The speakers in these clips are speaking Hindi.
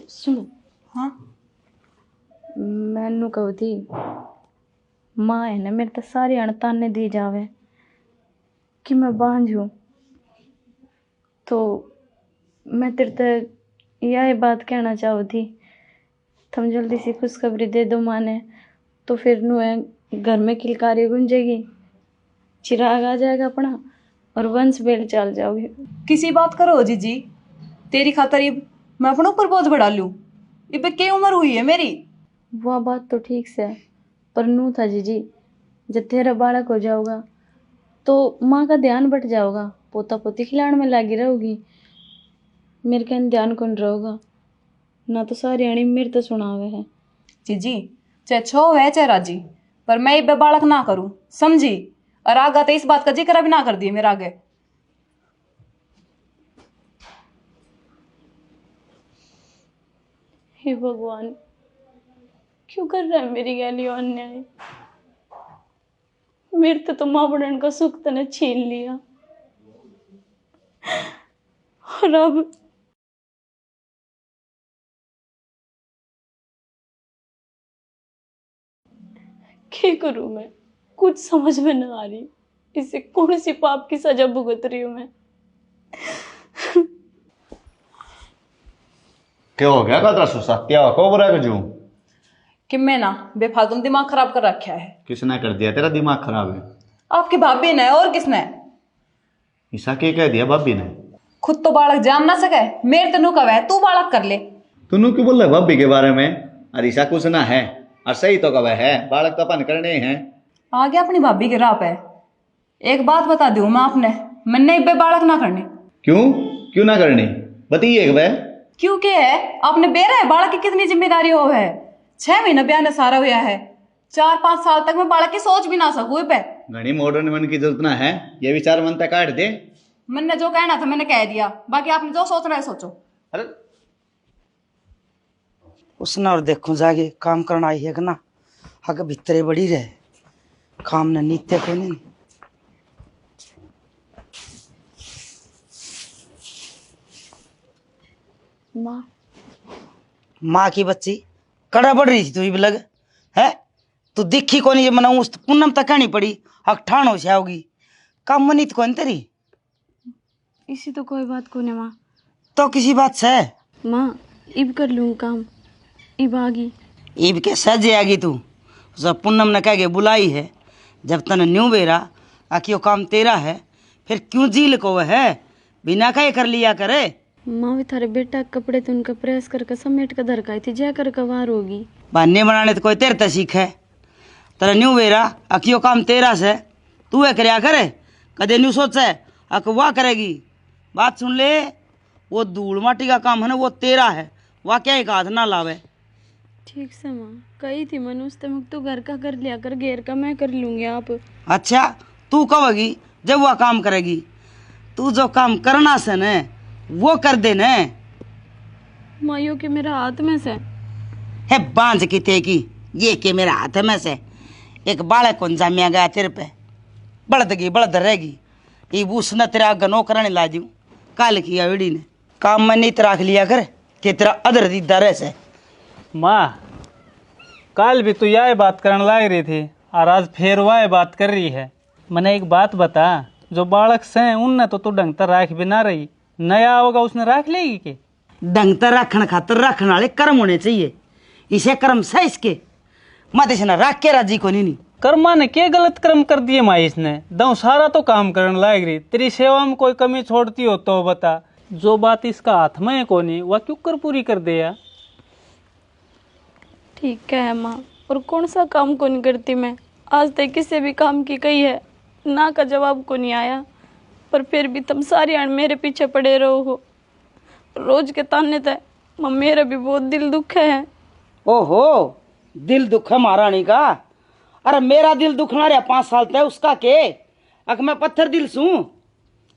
सुनो। हाँ मैनू कहू थी माँ है ना मेरे तो सारी अणताने दी जावे कि मैं बांझ हूँ, तो मैं तेरे ते यह बात कहना चाहू थी, तुम जल्दी सी खुशखबरी दे दो माँ ने, तो फिर नू है घर में किलकारी गुंजेगी, चिराग आ जाएगा अपना और वंश बेल चल जाओगे। किसी बात करो जीजी, तेरी खातर इब मैं अपने ऊपर बोझ बढ़ा लूं? इब क्या उम्र हुई है मेरी? वह बात तो ठीक से है, पर नू था जीजी, जब तेरा बालक हो जाओगा तो माँ का ध्यान बट जाओगा, पोता पोती खिलाने में लगी रहोगी, मेरे कहने ध्यान कौन रहोगा ना, तो सारी अणी मेरे तो सुनावे है। जीजी चाहे छो है चाहे राजी, पर मैं इब बालक ना करूं, समझी? और आगा तो इस बात का जिक्र भी ना कर दिए मेरे आगे। हे भगवान, क्यों कर रहा है मेरी गैली अन्याय? मेरे तो माँ बनने का सुख तने छीन लिया, और अब क्या करूं मैं? कुछ समझ में ना आ रही, इसे कौन सी पाप की सजा भुगत रही हूं मैं। क्या हो गया का सुसा क्या को बुरा कर जूं? कि मैं ना बेफालतू में दिमाग खराब कर रखा है। किसने कर दिया तेरा दिमाग खराब है? आपकी भाभी ने, और किसने? ईसा के कह दिया भाभी ने? खुद तो बालक जान ना सके, मेरे तनु कवे तू बालक कर ले। तूने क्यों बोल रहा भाभी के बारे में? अरे ईसा कुछ ना है और सही तो कवे है, बालक तो अपन करने हैं। आ गया अपनी भाभी के राह पे। एक बात बता दूं मैं आपने, मैंने इब्बे बालक ना करने। क्यों क्यों ना करनी बताइए एक बार। क्योंकि है आपने बेरा है बालक की कितनी जिम्मेदारी हो है। 6 महीने ब्याह ने सारा हुआ है, 4-5 साल तक मैं बालक की सोच भी ना सकूं पे। घनी मॉडर्न मन की जरूरत ना है, ये विचार मन तक काट दे। मैंने जो कहना था मैंने कह दिया, बाकी आपने जो सोचना है सोचो। अरे उसने और देखो जाके काम करना आई है कि ना, आगे भीतरे बड़ी रहे काम ने नित्य को नहीं। माँ माँ की बच्ची कड़ा बढ़ रही थी तू भी लग है, तू दिखी को नहीं मना उस पूनम तक कहनी पड़ी हक ठाण हो जाओगी, काम मनीत कौन तेरी? इसी तो कोई बात को नहीं माँ। तो किसी बात से माँ इब कर लूँ काम, इब आगी। इब के सजे आगी तू, जब पूनम ने कह के बुलाई है, जब तन न्यू बेरा आखियो काम तेरा है, फिर क्यों झील को है बिना कहे कर लिया करे। माँ भी थारे बेटा के कपड़े तो उनका प्रेस करके समेट कर धर थी, जय कर कवार होगी। बहाने बनाने तो कोई तेरे ते सीखे, तेरा न्यू बेरा अकियो काम तेरा से तू है करया करे, कदे न्यू सोचे अक वाह करेगी। बात सुन ले, वो धूल माटी का काम है ना वो तेरा है, वाह क्या एक हाथ ना लावे। ठीक से माँ, कही थी मनुष्य तक तो घर का कर लिया कर, घेर का मैं कर लूंगी आप। अच्छा तू कहोगी जब वह काम करेगी, तू जो काम करना से न वो कर दे न। मायो के मेरा हाथ में से है बांझ की ते की ये के मेरा हाथ में से एक बालक कौन जामिया गया तेरे पे, बढ़दगी बढ़द रहेगी। ये उसने तेरा गनो करने ला दू काल की अवड़ी ने काम में नहीं राख लिया कर कि तेरा अदर दीदा रह से। माँ कल भी तो यह बात करने लाग रही थी और आज फिर वह बात कर रही है। मैंने एक बात बता, जो बालक से उनने तो तू ढंग तर राख भी ना रही, नया होगा उसने राख लेगी के? ढंग तर रखने खातर रखने वाले कर्म होने चाहिए, इसे कर्म से इसके मत इसने रख के राजी को नहीं। कर्मा ने क्या गलत कर्म कर दिए माँ इसने? दऊ सारा तो काम करने लाग रही, तेरी सेवा में कोई कमी छोड़ती हो तो बता। जो बात इसका हाथ में है कोनी वह क्यों कर पूरी कर दे यार। ठीक है माँ, और कौन सा काम को नहीं करती मैं, आज तक किसी भी काम की कही है ना का जवाब को नहीं आया, पर फिर भी तुम सारी आण मेरे पीछे पड़े रहो हो, रोज के ताने थे माँ, मेरा भी बहुत दिल दुखे है। ओहो दिल दुख है महारानी का? अरे मेरा दिल दुखना रहा 5 साल तक उसका के अक मैं पत्थर दिल सू,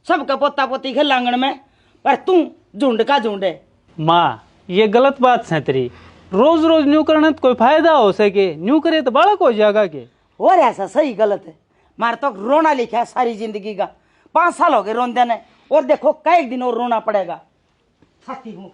सबका पोता पोती खेल आंगन में, पर तू झुंड का झुंड है। माँ ये गलत बात है तेरी, रोज रोज न्यू करने तो कोई फायदा हो सके, न्यू करे तो बालक हो जाएगा के? और ऐसा सही गलत है, मारे तो रोना लिखा है सारी जिंदगी का, 5 साल हो गए रोंदे ने, और देखो कई दिन और रोना पड़ेगा। थकी हूँ